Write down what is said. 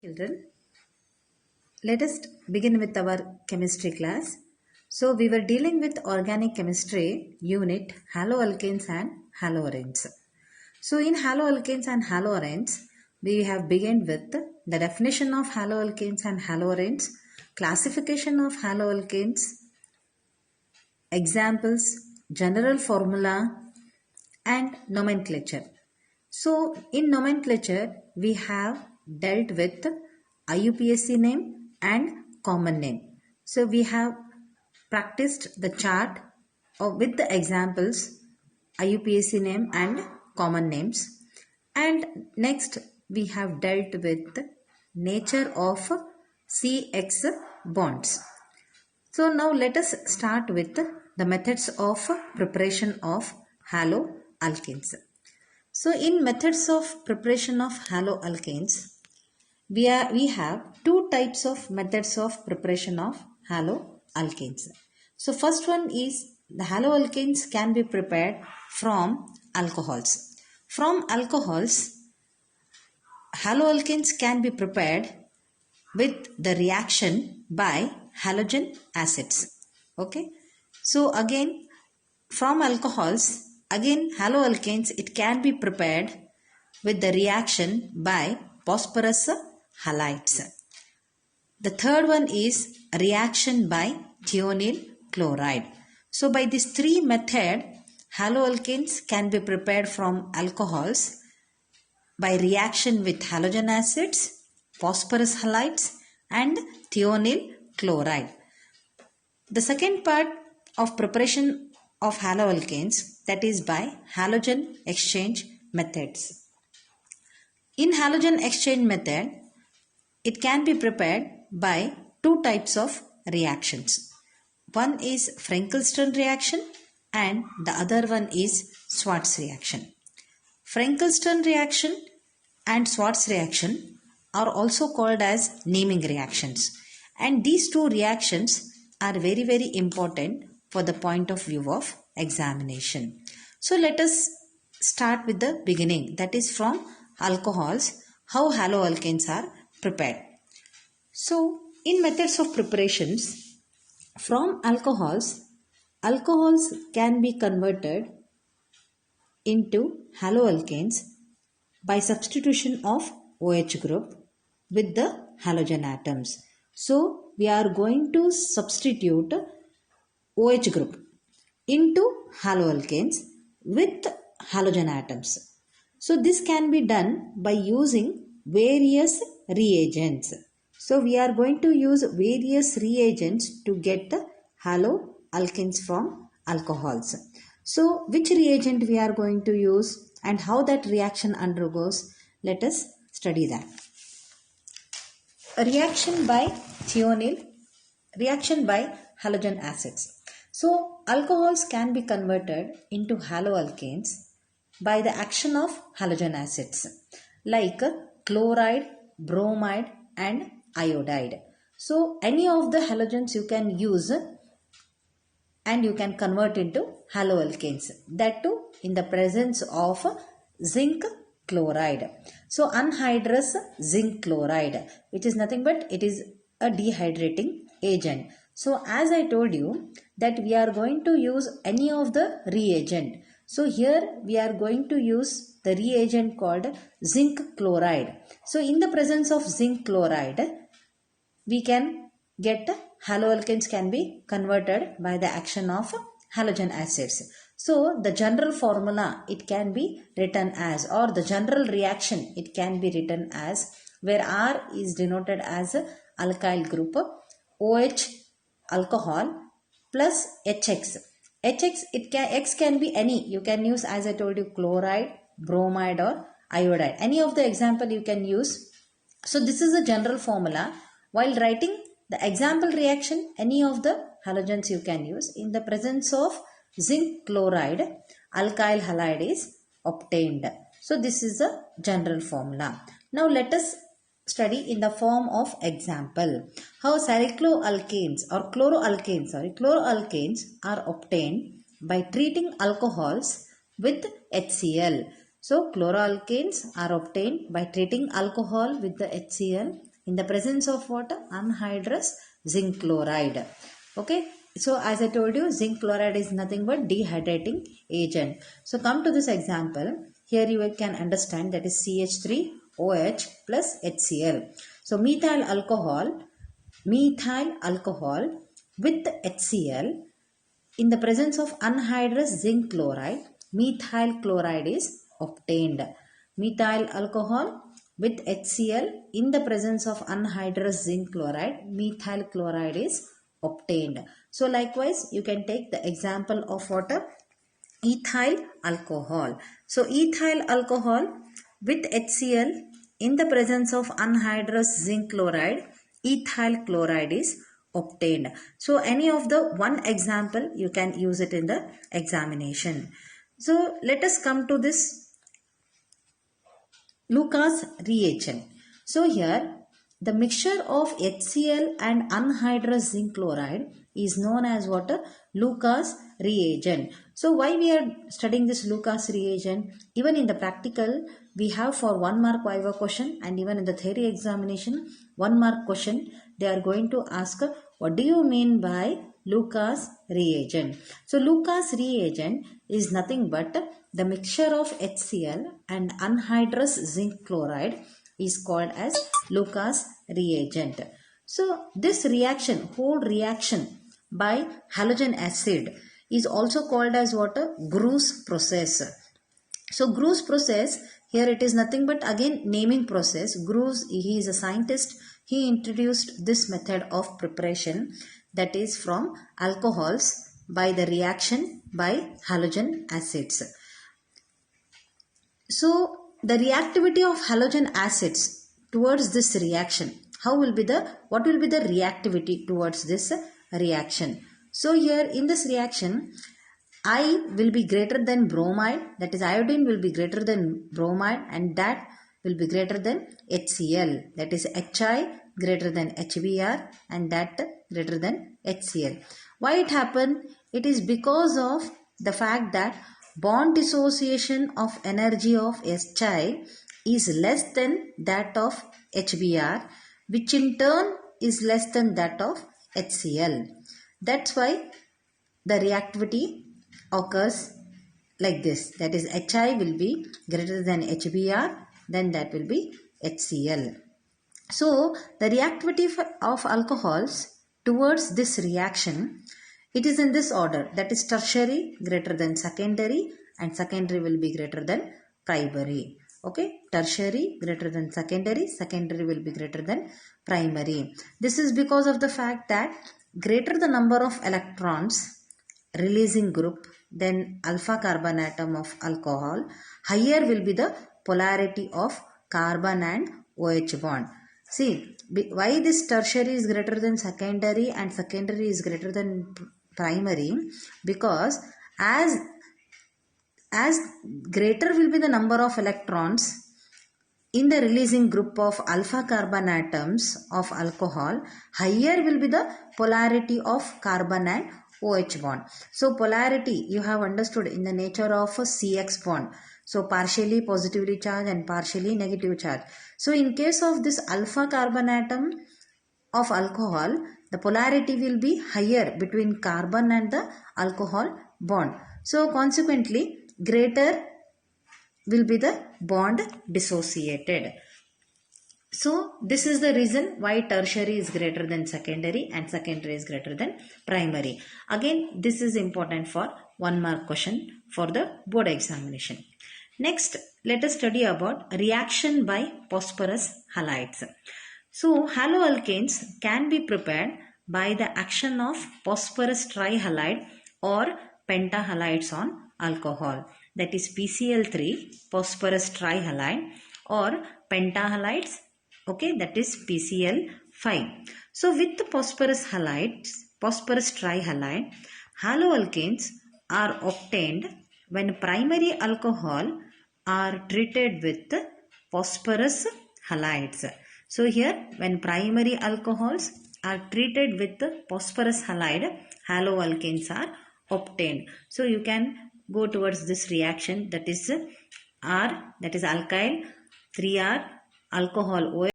Children, let us begin with our chemistry class. So, we were dealing with organic chemistry unit haloalkanes and haloarenes. So, in haloalkanes and haloarenes, we have begun with the definition of haloalkanes and haloarenes, classification of haloalkanes, examples, general formula, and nomenclature. So, in nomenclature, we have dealt with IUPAC name and common name. So, we have practiced the chart with the examples IUPAC name and common names. And next, we have dealt with nature of CX bonds. So, now let us start with the methods of preparation of haloalkanes. So, in methods of preparation of haloalkanes, we have two types of methods of preparation of haloalkanes. So, first one is the haloalkanes can be prepared from alcohols. From alcohols, haloalkanes can be prepared with the reaction by halogen acids. Okay. So, again, from alcohols, again haloalkanes, it can be prepared with the reaction by phosphorus halides. The third one is reaction by thionyl chloride. So by these three methods, haloalkanes can be prepared from alcohols by reaction with halogen acids, phosphorus halides and thionyl chloride. The second part of preparation of haloalkanes, that is by halogen exchange methods. In halogen exchange method, it can be prepared by two types of reactions. One is Frenkel-Stern reaction and the other one is Schwarz reaction. Frenkel-Stern reaction and Schwarz reaction are also called as naming reactions, and these two reactions are very important for the point of view of examination. So let us start with the beginning, that is from alcohols, how haloalkanes are prepared. So in methods of preparations, from alcohols can be converted into haloalkanes by substitution of OH group with the halogen atoms. So we are going to substitute OH group into haloalkanes with halogen atoms. So this can be done by using various reagents. So we are going to use various reagents to get the haloalkanes from alcohols. So which reagent we are going to use and how that reaction undergoes, let us study that. A reaction by halogen acids. So alcohols can be converted into haloalkanes by the action of halogen acids like chloride, bromide and iodide. So any of the halogens you can use and you can convert into haloalkanes, that too in the presence of zinc chloride. So anhydrous zinc chloride, which is nothing but it is a dehydrating agent. So as I told you that we are going to use any of the reagent. So here we are going to use the reagent called zinc chloride. So in the presence of zinc chloride, we can get haloalkanes can be converted by the action of halogen acids. So the general formula it can be written as, or the general reaction it can be written as, where R is denoted as alkyl group, OH alcohol plus HX. X can be any, you can use as I told you chloride, bromide or iodide. Any of the example you can use. So this is a general formula. While writing the example reaction, any of the halogens you can use. In the presence of zinc chloride, alkyl halide is obtained. So this is a general formula. Now let us study in the form of example how cycloalkanes or chloroalkanes are obtained by treating alcohols with HCl. So chloroalkanes are obtained by treating alcohol with the HCl in the presence of what? Anhydrous zinc chloride. Okay. So as I told you, zinc chloride is nothing but dehydrating agent. So come to this example. Here you can understand that is CH3OH plus HCl. So methyl alcohol with HCl in the presence of anhydrous zinc chloride, methyl chloride is obtained. Methyl alcohol with HCl in the presence of anhydrous zinc chloride, methyl chloride is obtained. So likewise, you can take the example of water, ethyl alcohol. So ethyl alcohol with HCl in the presence of anhydrous zinc chloride, ethyl chloride is obtained. So any of the one example you can use it in the examination. So let us come to this Lucas reagent. So here the mixture of HCl and anhydrous zinc chloride is known as what? Lucas reagent. So why we are studying this Lucas reagent? Even in the practical we have for 1 mark viva question, and even in the theory examination 1 mark question they are going to ask what do you mean by Lucas reagent. So Lucas reagent is nothing but the mixture of HCl and anhydrous zinc chloride is called as Lucas reagent. So this reaction, whole reaction by halogen acid is also called as what? Gruce process. So Gruce process, here it is nothing but again naming process. Gruce, he is a scientist. He introduced this method of preparation, that is from alcohols by the reaction by halogen acids. So the reactivity of halogen acids towards this reaction, what will be the reactivity towards this reaction? So here in this reaction, I will be greater than bromide, that is iodine will be greater than bromide, and that will be greater than HCl, that is Hi greater than HBr, and that greater than HCl. Why it happened? It is because of the fact that bond dissociation of energy of Hi is less than that of HBr, which in turn is less than that of HCl. That's why the reactivity occurs like this, that is Hi will be greater than HBr, then that will be HCl. So the reactivity of alcohols towards this reaction, it is in this order, that is tertiary greater than secondary, and secondary will be greater than primary. Okay, tertiary greater than secondary, secondary will be greater than primary. This is because of the fact that greater the number of electrons releasing group then alpha carbon atom of alcohol, higher will be the polarity of carbon and OH bond. See, why this tertiary is greater than secondary and secondary is greater than primary? Because as greater will be the number of electrons in the releasing group of alpha carbon atoms of alcohol, higher will be the polarity of carbon and OH bond. So polarity you have understood in the nature of a CX bond. So partially positively charged and partially negative charge. So in case of this alpha carbon atom of alcohol, the polarity will be higher between carbon and the alcohol bond. So consequently greater will be the bond dissociated. So this is the reason why tertiary is greater than secondary and secondary is greater than primary. Again, this is important for 1 mark question for the board examination. Next, let us study about reaction by phosphorus halides. So haloalkanes can be prepared by the action of phosphorus trihalide or pentahalides on alcohol, that is PCl3 phosphorus trihalide or pentahalides, okay, that is PCl5. So with the phosphorus trihalide, haloalkanes are obtained when primary alcohol are treated with phosphorus halides. So here when primary alcohols are treated with the phosphorus halide, haloalkanes are obtained. So you can go towards this reaction, that is R, that is alkyl, 3R, alcohol OH.